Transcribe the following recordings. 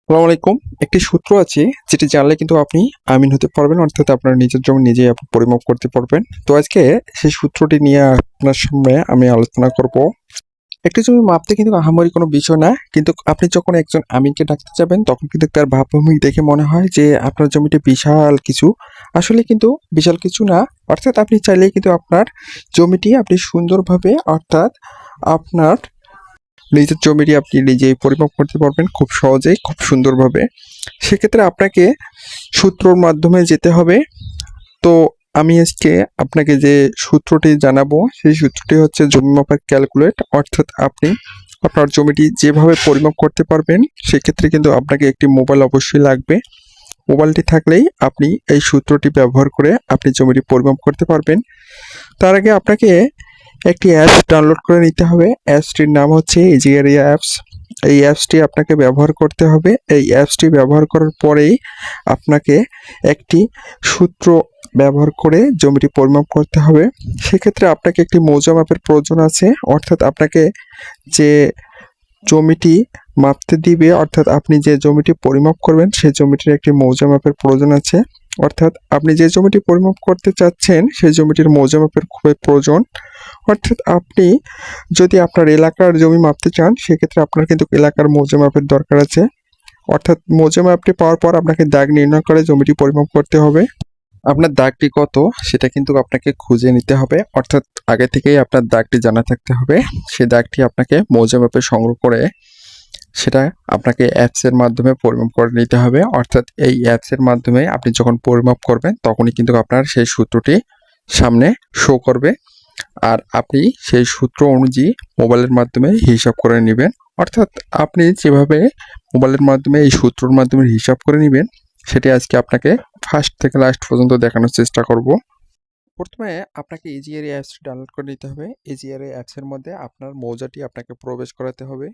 আসসালামু আলাইকুম। একটি সূত্র আছে যেটি জানলে কিন্তু আপনি আমিন হতে পারবেন, অর্থাৎ আপনার নিজের জমি নিজেই আপনি পরিমাপ করতে পারবেন। তো আজকে সেই সূত্রটি নিয়ে আপনার সামনে আমি আলোচনা করব। একটি জমি মাপতে কিন্তু আহামরি কোনো বিষয় না, কিন্তু আপনি যখন একজন আমিনকে ডাকতে যাবেন তখন কিন্তু তার ভাবভঙ্গি দেখে মনে হয় যে আপনার জমিটি বিশাল কিছু। আসলে কিন্তু বিশাল কিছু না, অর্থাৎ আপনি চাইলেই কিন্তু আপনার জমিটি আপনি সুন্দরভাবে, অর্থাৎ আপনার নিজের জমিটি আপনি নিজেই পরিমাপ করতে পারবেন খুব সহজেই, খুব সুন্দরভাবে। সেক্ষেত্রে আপনাকে সূত্রর মাধ্যমে যেতে হবে। তো আমি আজকে আপনাকে যে সূত্রটি জানাবো সেই সূত্রটি হচ্ছে জমি মাপার ক্যালকুলেট, অর্থাৎ আপনি আপনার জমিটি যেভাবে পরিমাপ করতে পারবেন। সেক্ষেত্রে কিন্তু আপনাকে একটি মোবাইল অবশ্যই লাগবে। মোবাইলটি থাকলেই আপনি এই সূত্রটি ব্যবহার করে আপনি জমিটি পরিমাপ করতে পারবেন। তার আগে আপনাকে একটি অ্যাপস ডাউনলোড করে নিতে হবে। অ্যাপসটির নাম হচ্ছে ইজি এরিয়া অ্যাপস। এই অ্যাপসটি আপনাকে ব্যবহার করতে হবে। এই অ্যাপসটি ব্যবহার করার পরেই আপনাকে একটি সূত্র ব্যবহার করে জমিটি পরিমাপ করতে হবে। সেক্ষেত্রে আপনাকে একটি মৌজা মাপের প্রয়োজন আছে, অর্থাৎ আপনাকে যে জমিটি মাপতে দিবে, অর্থাৎ আপনি যে জমিটি পরিমাপ করবেন সেই জমিটির একটি মৌজা মাপের প্রয়োজন আছে। অর্থাৎ আপনি যে জমিটি পরিমাপ করতে চাচ্ছেন সেই জমিটির মৌজা মাপের খুবই প্রয়োজন। অর্থাৎ আপনি যদি আপনার এলাকার জমি মাপতে চান সেক্ষেত্রে আপনার কিন্তু এলাকার মৌজা মাপের দরকার আছে। অর্থাৎ মৌজা মাপটি পাওয়ার পর আপনাকে দাগ নির্ণয় করে জমিটি পরিমাপ করতে হবে। আপনার দাগটি কত সেটা কিন্তু আপনাকে খুঁজে নিতে হবে, অর্থাৎ আগে থেকেই আপনার দাগটি জানা থাকতে হবে। সেই দাগটি আপনাকে মৌজা মাপে সংগ্রহ করে সেটা আপনাকে অ্যাপসের মাধ্যমে পরিমাপ করে নিতে হবে। অর্থাৎ এই অ্যাপসের মাধ্যমে আপনি যখন পরিমাপ করবেন তখনই কিন্তু আপনার সেই সূত্রটি সামনে শো করবে, আর আপনি সেই সূত্র অনুযায়ী মোবাইলের মাধ্যমে হিসাব করে নেবেন। অর্থাৎ আপনি যেভাবে মোবাইলের মাধ্যমে এই সূত্রর মাধ্যমে হিসাব করে নেবেন সেটি আজকে আপনাকে ফার্স্ট থেকে লাস্ট পর্যন্ত দেখানোর চেষ্টা করব। প্রথমে আপনাকে ইজিআরএ অ্যাপসটি ডাউনলোড করে নিতে হবে। ইজিআরএ অ্যাপসের মধ্যে আপনার মৌজাটি আপনাকে প্রবেশ করাতে হবে।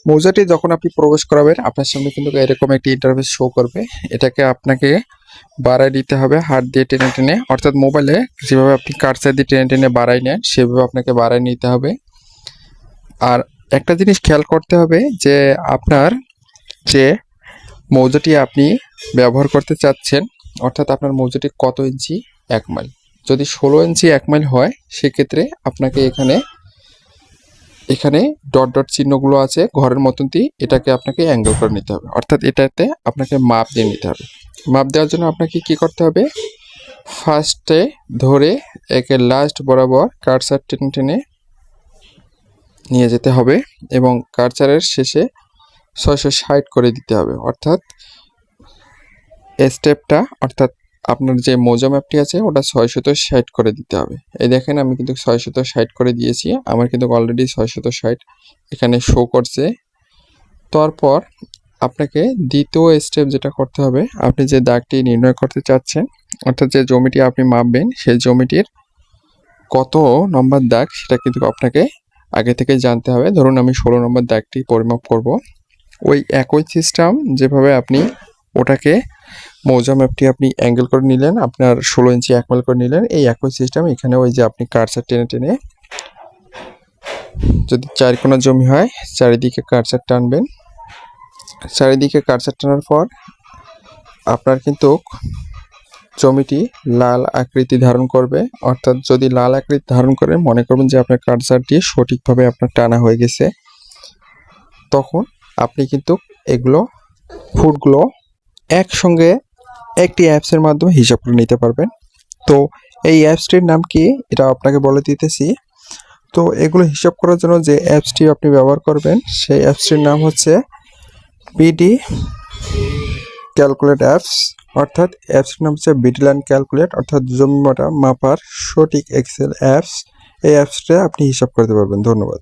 মৌজাটি যখন আপনি প্রবেশ করাবেন আপনার সামনে কিন্তু এরকম একটি ইন্টারফেস শো করবে। এটাকে আপনাকে বাড়ায় দিতে হবে হাত দিয়ে টেনে টেনে, অর্থাৎ মোবাইলে যেভাবে আপনি কার্সার দিয়ে টেনে টেনে বাড়াই নেন সেভাবে আপনাকে বাড়ায় নিতে হবে। আর একটা জিনিস খেয়াল করতে হবে যে আপনার যে মৌজাটি আপনি ব্যবহার করতে চাচ্ছেন, অর্থাৎ আপনার মৌজাটি কত ইঞ্চি 1 মাইল। যদি 16 ইঞ্চি 1 মাইল হয় সেক্ষেত্রে আপনাকে এখানে ডট ডট চিহ্নগুলো আছে ঘরের মতন দিয়ে এটাকে আপনাকে অ্যাঙ্গেল করে নিতে হবে, অর্থাৎ এটাতে আপনাকে মাপ দিয়ে নিতে হবে। মাপ দেওয়ার জন্য আপনাকে কি করতে হবে, ফার্স্টে ধরে একে লাস্ট বরাবর কার্সার টেনে টেনে নিয়ে যেতে হবে এবং কার্সারের শেষে 660 করে দিতে হবে। অর্থাৎ স্টেপটা, অর্থাৎ আপনার যে মৌজা ম্যাপটি আছে ওটা 660 করে দিতে হবে। এই দেখেন আমি কিন্তু 660 করে দিয়েছি, আমার কিন্তু অলরেডি 660 এখানে শো করছে। তারপর আপনাকে দ্বিতীয় স্টেপ যেটা করতে হবে, আপনি যে দাগটি নির্ণয় করতে চাচ্ছেন, অর্থাৎ যে জমিটি আপনি মাপবেন সেই জমিটির কত নম্বর দাগ সেটা কিন্তু আপনাকে আগে থেকে জানতে হবে। ধরুন আমি 16 নম্বর দাগটি পরিমাপ করব। ওই একই সিস্টেম যেভাবে আপনি ওটাকে মৌজা ম্যাপটি আপনি অ্যাঙ্গেল করে নিলেন, আপনার 16 ইঞ্চি 1 মাইল করে নিলেন, এই একই সিস্টেম এখানে ওই যে আপনি কার্সার টেনে টেনে, যদি 4 কোণা জমি হয় চারিদিকে কার্সার টানবেন। চারিদিকে কার্সার টানার পর আপনার কিন্তু জমিটি লাল আকৃতি ধারণ করবে। অর্থাৎ যদি লাল আকৃতি ধারণ করে মনে করবেন যে আপনার কার্সারটি সঠিকভাবে আপনার টানা হয়ে গেছে, তখন আপনি কিন্তু এগুলো ফুটগুলো একসঙ্গে একটি অ্যাপসের মাধ্যমে হিসাব করে নিতে পারবেন। তো এই অ্যাপসটির নাম কি এটা আপনাকে বলে দিতেছি। তো এগুলো হিসাব করার জন্য যে অ্যাপসটি আপনি ব্যবহার করবেন সেই অ্যাপসটির নাম হচ্ছে বিডি ক্যালকুলেট অ্যাপস, অর্থাৎ অ্যাপসটির নাম হচ্ছে বিডি ল্যান্ড ক্যালকুলেট, অর্থাৎ জমি মাপার সঠিক এক্সেল অ্যাপস। এই অ্যাপসটা আপনি হিসাব করতে পারবেন। ধন্যবাদ।